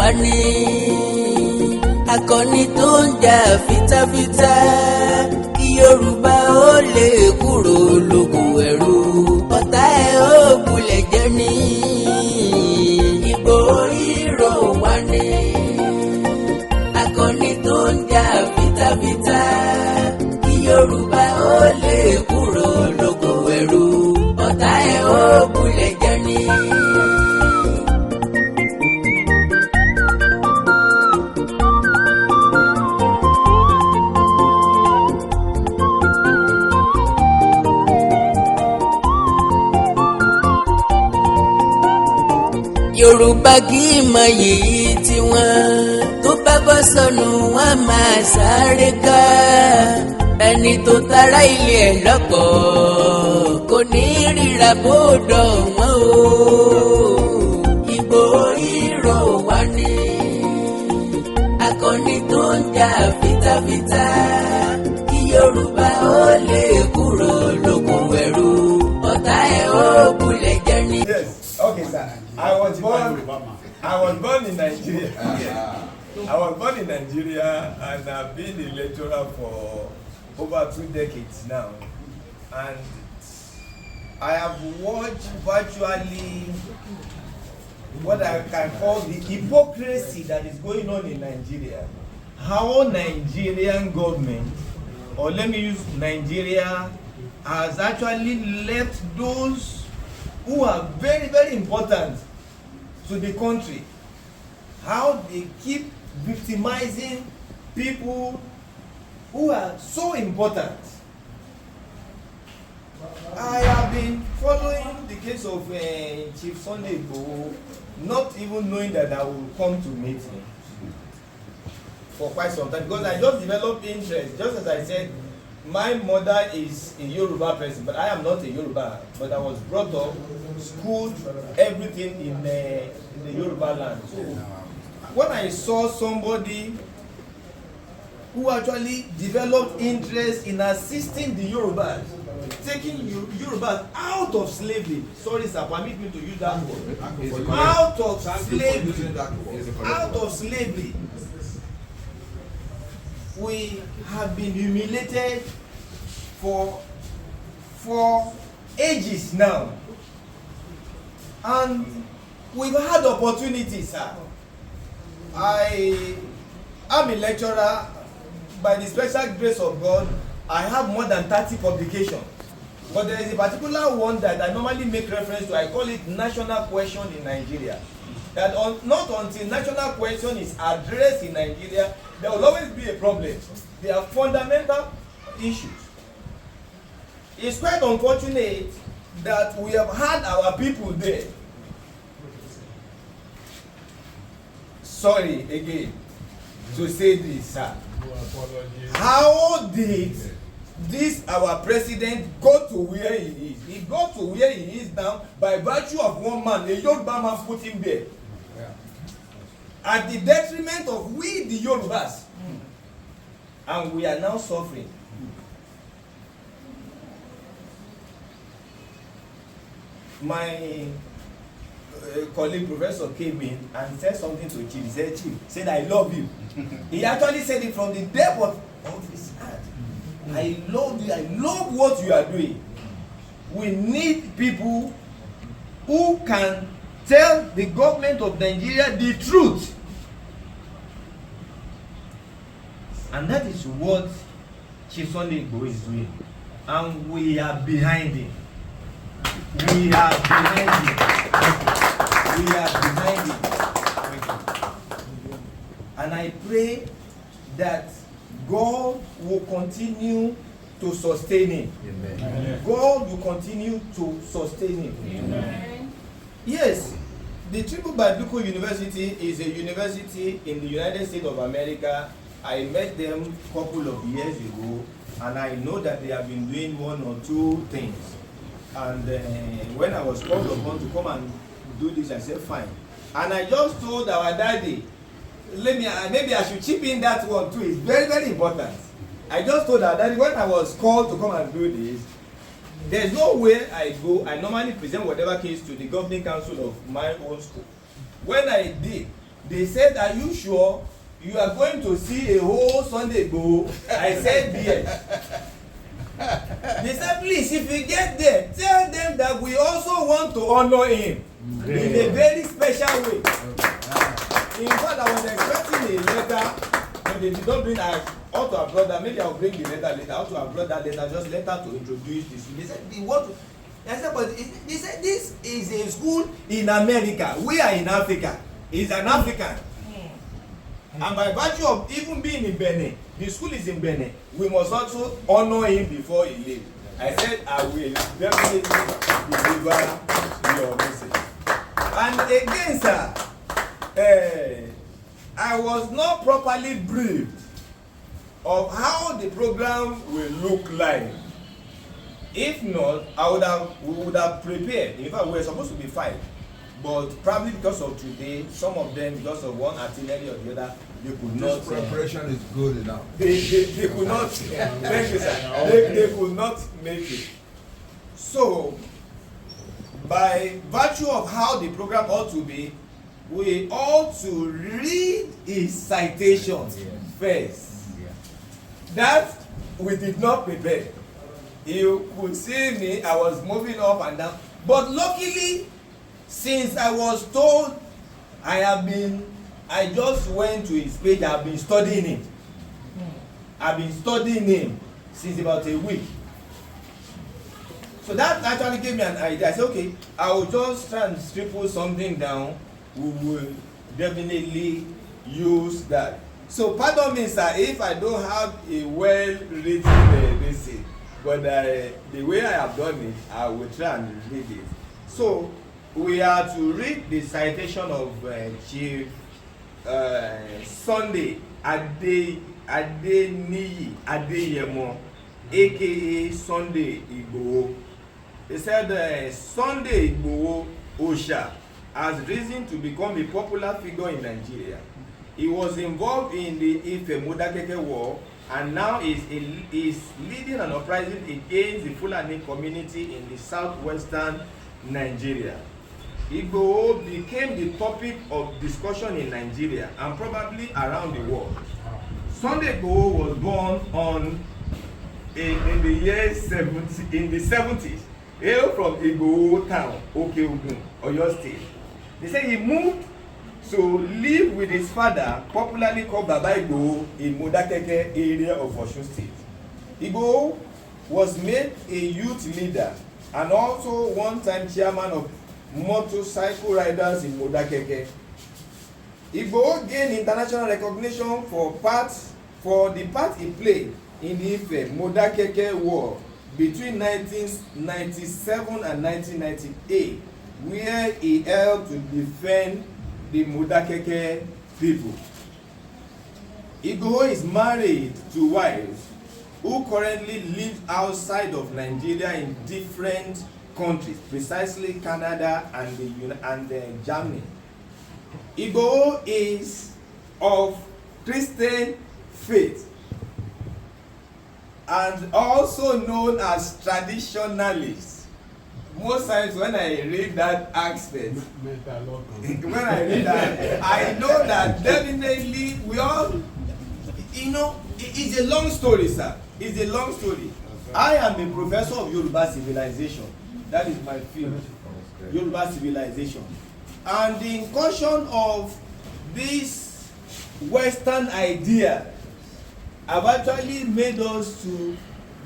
wá ní akọni tó ń jà fitafita kí Yorùbá ó lè kúrò lóko ẹrú ọ̀tá ẹ̀ ó kulẹ̀ jẹ́ ní Ìgbòho hero wá ní akọni tó ń jà fitafita kí Yorùbá ó lè kúrò lóko ẹrú ọ̀tá ẹ̀ ó kulẹ̀ jẹ́ ní. Yorùbá kì í mọ yìí tiwọn tó bá bọ́ sọnù wọn máa sáré ká ẹni tó tara ilé ẹ̀ lọ́pọ̀ kò ní ríra bódò wọn o. Ìgbòho hero wá ní akọni tó ń jà fitafita kí Yorùbá ó lè kúrò lóko ẹrú ọ̀tá ẹ̀ ó kulẹ̀ jẹ́ ní. Yes, okay, sir. I was born in Nigeria. I was born in Nigeria and I've been a lecturer for over 2 decades now. And I have watched virtually what I can call the hypocrisy that is going on in Nigeria. How Nigerian government, or let me use Nigeria, has actually left those who are very, very important to the country. How they keep victimizing people who are so important. I have been following the case of Chief Sunday Igboho, not even knowing that I will come to meet him for quite some time, because I just developed interest. Just as I said, my mother is a Yoruba person, but I am not a Yoruba. But I was brought up, schooled, everything in the Yoruba land. So when I saw somebody who actually developed interest in assisting the Yorubas, taking Yorubas out of slavery. Sorry, sir, permit me to use that word. Out of slavery. Out of slavery. We have been humiliated for ages now, and we've had opportunities, sir. I am a lecturer. By the special grace of God, I have more than 30 publications, but there is a particular one that I normally make reference to. I call it national question in Nigeria. That not until national question is addressed in Nigeria, there will always be a problem. They are fundamental issues. It's quite unfortunate that we have had our people there. Sorry again to say this, sir. How did this our president go to where he is? He got to where he is now by virtue of one man, a Yoruba man put him there. At the detriment of we the Yorubas. And we are now suffering. My colleague professor came in and said something to Chief. He said, Chief, said, I love you. He actually said it from the depth of his heart. I love you. I love what you are doing. We need people who can tell the government of Nigeria the truth. And that is what Chief Sunday Igboho is doing. And we are behind him. We are behind him. We are behind him. And I pray that God will continue to sustain him. Amen. God will continue to sustain him. Amen. Yes, the Triple Biblical University is a university in the United States of America. I met them a couple of years ago, and I know that they have been doing 1 or 2 things. And when I was called upon to come and do this, I said, fine. And I just told our daddy, maybe I should chip in that one too. It's very, very important. I just told our daddy, when I was called to come and do this, there's no way I go. I normally present whatever case to the governing council of my own school. When I did, They said, "Are you sure you are going to see a whole Sunday Igboho?" I said, "Yes." They said, "Please, if we get there, tell them that we also want to honor him in a very special way." In fact, I was expecting a letter, but they did not bring. I ought to have brought that. Maybe I will bring the letter later. I ought to have brought that letter, just letter to introduce this. They said they want to. I said, but they said this is a school in America. We are in Africa. He's an African. And by virtue of even being in Benin, the school is in Benin, we must also honor him before he leaves. I said, I will definitely deliver your message. And again, sir, I was not properly briefed of how the program will look like. If not, we would have prepared. In fact, we were supposed to be 5. But probably because of today, some of them, because of one itinerary or the other, they could not. This preparation is good enough. They could not. Thank you, sir. They could not make it. So, by virtue of how the program ought to be, we ought to read his citations first. That we did not prepare. You could see me, I was moving up and down. But luckily, since I was told, I just went to his page, I've been studying him. I've been studying him since about a week. So that actually gave me an idea. I said, okay, I will just try and scribble something down. We will definitely use that. So pardon me, sir, if I don't have a well-written essay, but the way I have done it, I will try and read it. So we are to read the citation of Chief Sunday Adeniyi Adeyemo, aka Sunday Igboho. They said Sunday Igboho Osha has risen to become a popular figure in Nigeria. He was involved in the Ife Modakeke War and now is leading an uprising against the Fulani community in the southwestern Nigeria. Igboho became the topic of discussion in Nigeria and probably around the world. Sunday Igboho was born in the 70s, hail from Igboho town, Okeogun, Oyo State. They say he moved to live with his father, popularly called Baba Igboho, in Modakeke area of Osun State. Igboho was made a youth leader and also one-time chairman of motorcycle riders in Modakeke. Igboho gained international recognition for the part he played in the Ife Modakeke War between 1997 and 1998, where he helped to defend the Modakeke people. Igboho is married to wives who currently live outside of Nigeria in different countries, precisely Canada and Germany. Igboho is of Christian faith and also known as traditionalist. Most times when I read that aspect, when I read that, I know that definitely we all, it's a long story, sir. It's a long story. I am a professor of Yoruba civilization. That is my field, Yoruba civilization. And the incursion of this Western idea have actually made us to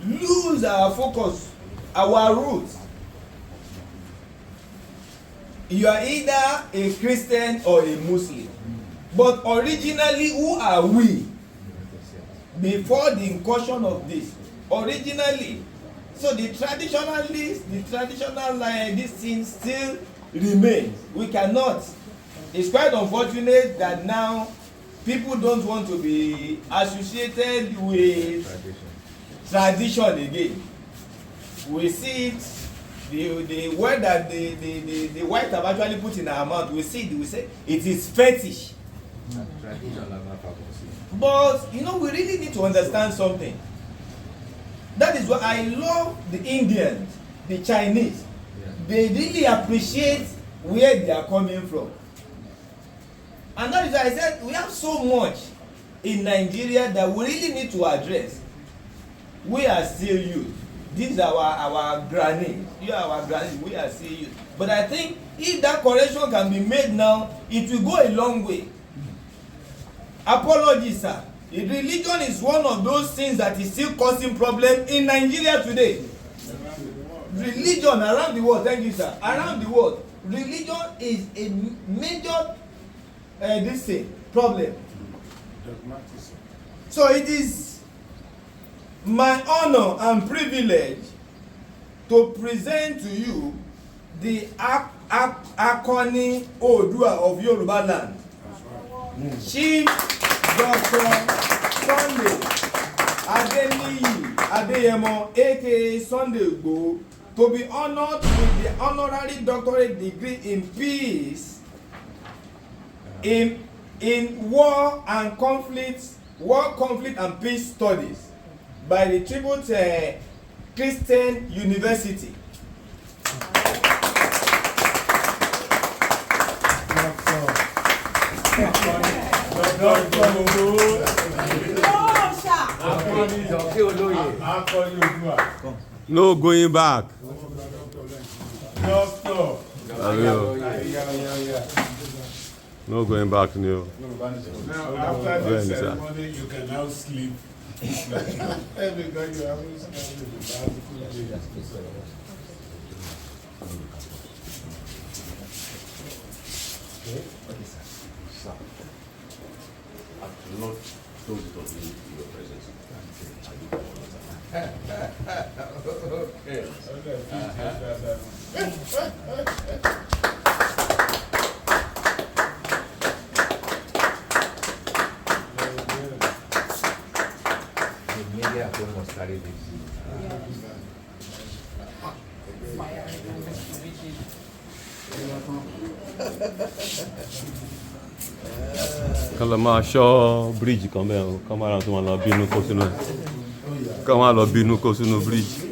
lose our focus, our roots. You are either a Christian or a Muslim. But originally, who are we? Before the incursion of this. Originally. So the traditionalists, the traditional this thing still remains. We cannot. It's quite unfortunate that now people don't want to be associated with tradition again. We see it. The word that the white have actually put in our mouth, we see it, we say it is fetish. But we really need to understand something. That is why I love the Indians, the Chinese. They really appreciate where they are coming from. And that is why I said we have so much in Nigeria that we really need to address. We are still youth. These are our grannies. You are our grannies. We are still youth. But I think if that correction can be made now, it will go a long way. Apologies, sir. Religion is one of those things that is still causing problem in Nigeria today. Religion around the world, thank you, sir. Around the world, religion is a major this thing problem. So it is my honor and privilege to present to you the Akoni Oodua of Yoruba land, Chief Dr. Sunday Adeniyi Adeyemo, aka Sunday Igboho, to be honored with the Honorary Doctorate degree in Peace in War, Conflict and Peace Studies by the Tribute Christian University. No going back. Doctor. No going back, no. Now, after this ceremony, you can now sleep. Because you haven't spent Okay, sir. I've not told it of me in your presence. The media must carry this. Kala máa ṣọ́ bíríìjì kan bẹ́ẹ̀ o, kọ́ máa tó máa lọ bínú kó sínú ẹ̀. Kọ́ máa lọ bínú kó sínú bíríìjì.